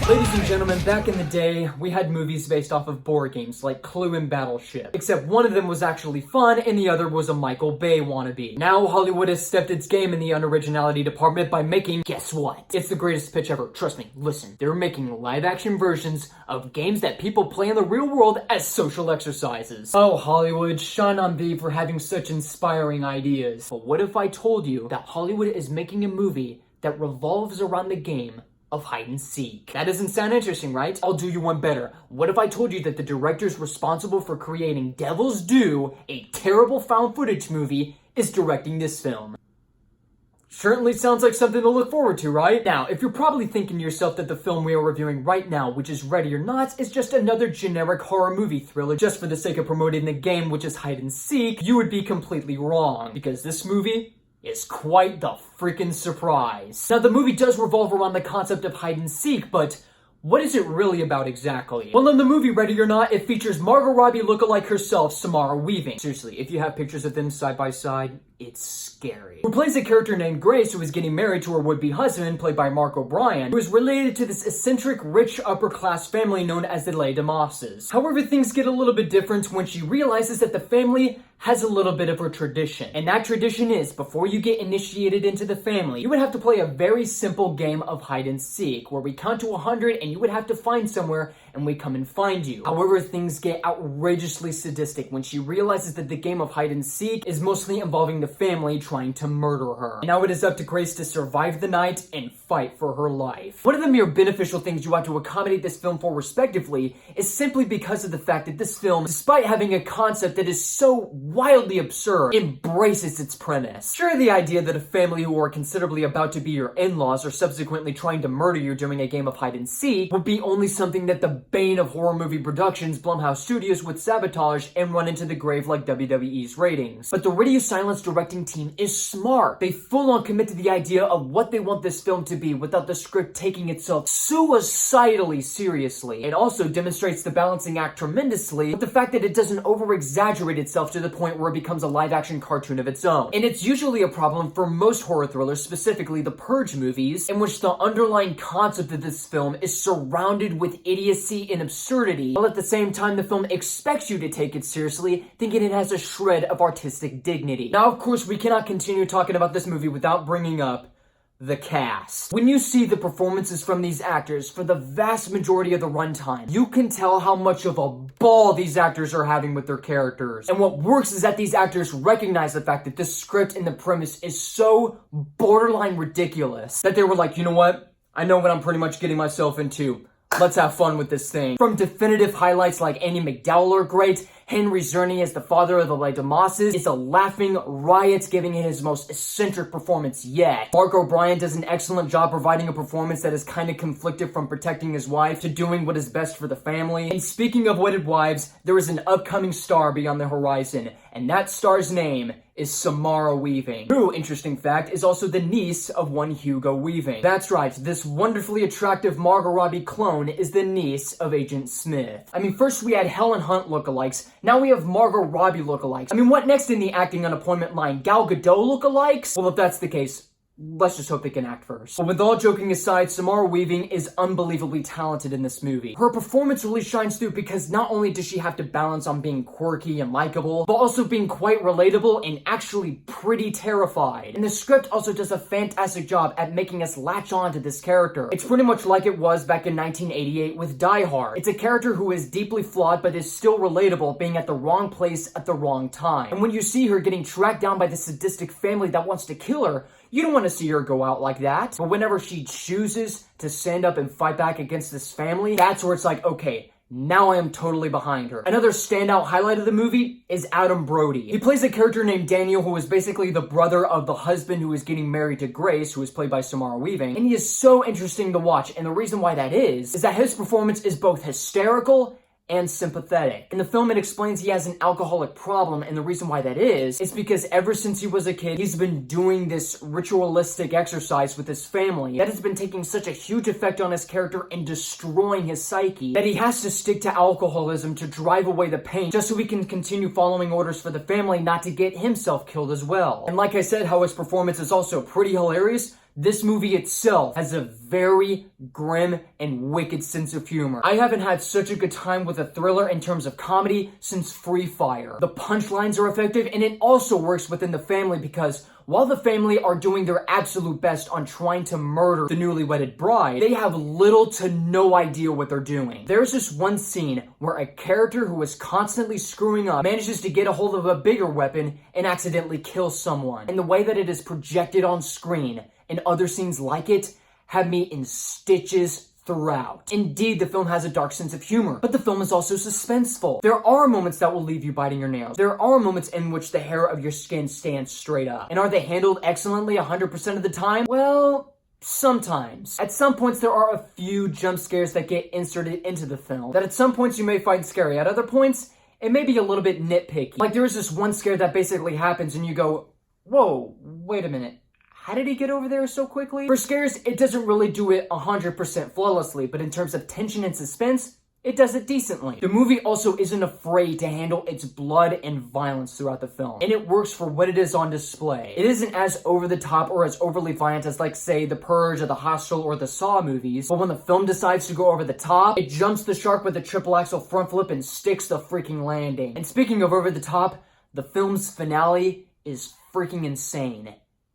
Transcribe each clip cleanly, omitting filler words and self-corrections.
Ladies and gentlemen, back in the day, we had movies based off of board games like Clue and Battleship. Except one of them was actually fun and the other was a Michael Bay wannabe. Now Hollywood has stepped its game in the unoriginality department by making, guess what? It's the greatest pitch ever. Trust me, listen. They're making live-action versions of games that people play in the real world as social exercises. Oh, Hollywood, shine on thee for having such inspiring ideas. But what if I told you that Hollywood is making a movie that revolves around the game of hide and seek? That doesn't sound interesting, right? I'll do you one better. What if I told you that the directors responsible for creating Devil's Due, a terrible found footage movie, is directing this film? Certainly sounds like something to look forward to, right? Now, if you're probably thinking to yourself that the film we are reviewing right now, which is Ready or Not, is just another generic horror movie thriller just for the sake of promoting the game, which is hide and seek, you would be completely wrong. Because this movie is quite the freaking surprise. Now, the movie does revolve around the concept of hide and seek, but what is it really about exactly? Well, in the movie Ready or Not, it features Margot Robbie lookalike herself, Samara Weaving. Seriously, if you have pictures of them side by side, it's scary. Who plays a character named Grace, who is getting married to her would-be husband, played by Mark O'Brien, who is related to this eccentric, rich, upper-class family known as the Les Damasses. However, things get a little bit different when she realizes that the family has a little bit of a tradition. And that tradition is, before you get initiated into the family, you would have to play a very simple game of hide and seek, where we count to 100 and you would have to find somewhere and we come and find you. However, things get outrageously sadistic when she realizes that the game of hide and seek is mostly involving the family trying to murder her. And now it is up to Grace to survive the night and fight for her life. One of the mere beneficial things you have to accommodate this film for respectively is simply because of the fact that this film, despite having a concept that is so wildly absurd, embraces its premise. Sure, the idea that a family who are considerably about to be your in-laws are subsequently trying to murder you during a game of hide and seek would be only something that the bane of horror movie productions, Blumhouse Studios, would sabotage and run into the grave like WWE's ratings. But the Radio Silence directing team is smart. They full-on commit to the idea of what they want this film to be without the script taking itself suicidally seriously. It also demonstrates the balancing act tremendously with the fact that it doesn't over-exaggerate itself to the point where it becomes a live-action cartoon of its own. And it's usually a problem for most horror thrillers, specifically the Purge movies, in which the underlying concept of this film is surrounded with idiocy and absurdity, while at the same time the film expects you to take it seriously, thinking it has a shred of artistic dignity. Now, of course, we cannot continue talking about this movie without bringing up the cast. When you see the performances from these actors for the vast majority of the runtime, you can tell how much of a ball these actors are having with their characters. And what works is that these actors recognize the fact that this script and the premise is so borderline ridiculous that they were like, you know what? I know what I'm pretty much getting myself into. Let's have fun with this thing. From definitive highlights like Annie McDowell are great, Henry Czerny as the father of the Les Damasses is a laughing riot, giving it his most eccentric performance yet. Mark O'Brien does an excellent job providing a performance that is kind of conflicted from protecting his wife to doing what is best for the family. And speaking of wedded wives, there is an upcoming star beyond the horizon, and that star's name is Samara Weaving, who, interesting fact, is also the niece of one Hugo Weaving. That's right, this wonderfully attractive Margot Robbie clone is the niece of Agent Smith. I mean, first we had Helen Hunt lookalikes, now we have Margot Robbie lookalikes. I mean, what next in the acting unemployment line? Gal Gadot lookalikes? Well, if that's the case, let's just hope they can act first. But with all joking aside, Samara Weaving is unbelievably talented in this movie. Her performance really shines through because not only does she have to balance on being quirky and likable, but also being quite relatable and actually pretty terrified. And the script also does a fantastic job at making us latch on to this character. It's pretty much like it was back in 1988 with Die Hard. It's a character who is deeply flawed but is still relatable, being at the wrong place at the wrong time. And when you see her getting tracked down by the sadistic family that wants to kill her, you don't want to see her go out like that. But whenever she chooses to stand up and fight back against this family, that's where it's like, okay, now I am totally behind her. Another standout highlight of the movie is Adam Brody. He plays a character named Daniel, who is basically the brother of the husband who is getting married to Grace, who is played by Samara Weaving. And he is so interesting to watch. And the reason why that is that his performance is both hysterical and sympathetic. In the film, it explains he has an alcoholic problem, and the reason why that is because ever since he was a kid, he's been doing this ritualistic exercise with his family that has been taking such a huge effect on his character and destroying his psyche that he has to stick to alcoholism to drive away the pain just so he can continue following orders for the family not to get himself killed as well. And like I said, how his performance is also pretty hilarious. This movie itself has a very grim and wicked sense of humor. I haven't had such a good time with a thriller in terms of comedy since Free Fire. The punchlines are effective, and it also works within the family because while the family are doing their absolute best on trying to murder the newly wedded bride, they have little to no idea what they're doing. There's this one scene where a character who is constantly screwing up manages to get a hold of a bigger weapon and accidentally kill someone. And the way that it is projected on screen and other scenes like it have me in stitches throughout. Indeed, the film has a dark sense of humor, but the film is also suspenseful. There are moments that will leave you biting your nails. There are moments in which the hair of your skin stands straight up. And are they handled excellently 100% of the time? Well, sometimes. At some points, there are a few jump scares that get inserted into the film that at some points you may find scary. At other points, it may be a little bit nitpicky. Like there is this one scare that basically happens and you go, whoa, wait a minute. How did he get over there so quickly? For scares, it doesn't really do it 100% flawlessly, but in terms of tension and suspense, it does it decently. The movie also isn't afraid to handle its blood and violence throughout the film, and it works for what it is on display. It isn't as over the top or as overly violent as, like, say, The Purge or The Hostel or the Saw movies, but when the film decides to go over the top, it jumps the shark with a triple axel front flip and sticks the freaking landing. And speaking of over the top, the film's finale is freaking insane.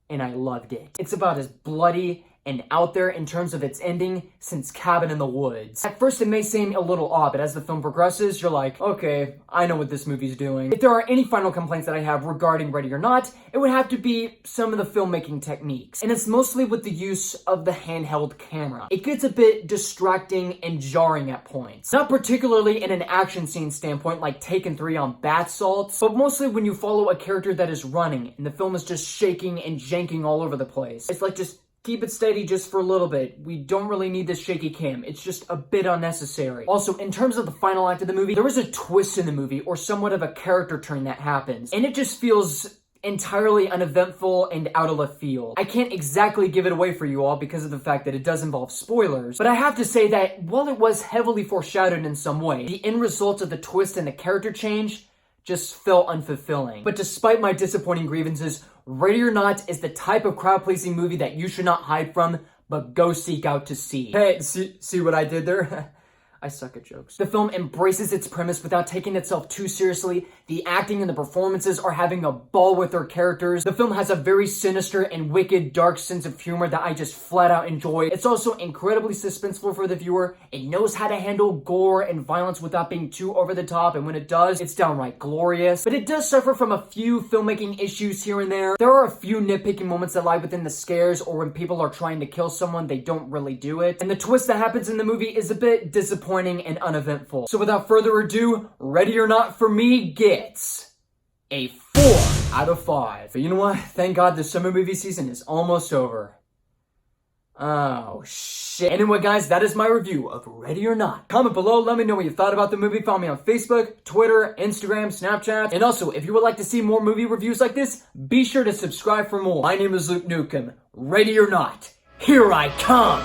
And I loved it. It's about as bloody and out there in terms of its ending since Cabin in the Woods. At first it may seem a little odd, but as the film progresses, you're like, okay, I know what this movie's doing. If there are any final complaints that I have regarding Ready or Not, it would have to be some of the filmmaking techniques. And it's mostly with the use of the handheld camera. It gets a bit distracting and jarring at points. Not particularly in an action scene standpoint like Taken 3 on bath salts, but mostly when you follow a character that is running and the film is just shaking and janking all over the place. It's like just keep it steady just for a little bit. We don't really need this shaky cam. It's just a bit unnecessary. Also, in terms of the final act of the movie, there is a twist in the movie or somewhat of a character turn that happens. And it just feels entirely uneventful and out of left field. I can't exactly give it away for you all because of the fact that it does involve spoilers, but I have to say that while it was heavily foreshadowed in some way, the end result of the twist and the character change just felt unfulfilling. But despite my disappointing grievances, Ready or Not is the type of crowd-pleasing movie that you should not hide from, but go seek out to see. Hey, see what I did there? I suck at jokes. The film embraces its premise without taking itself too seriously. The acting and the performances are having a ball with their characters. The film has a very sinister and wicked, dark sense of humor that I just flat out enjoy. It's also incredibly suspenseful for the viewer. It knows how to handle gore and violence without being too over the top, and when it does, it's downright glorious. But it does suffer from a few filmmaking issues here and there. There are a few nitpicking moments that lie within the scares, or when people are trying to kill someone, they don't really do it. And the twist that happens in the movie is a bit disappointing and uneventful. So without further ado, Ready or Not for me gets a 4 out of 5. But you know what? Thank God the summer movie season is almost over. Oh, shit. Anyway, guys, that is my review of Ready or Not. Comment below, let me know what you thought about the movie. Follow me on Facebook, Twitter, Instagram, Snapchat. And also, if you would like to see more movie reviews like this, be sure to subscribe for more. My name is Nukem. Ready or Not, here I come.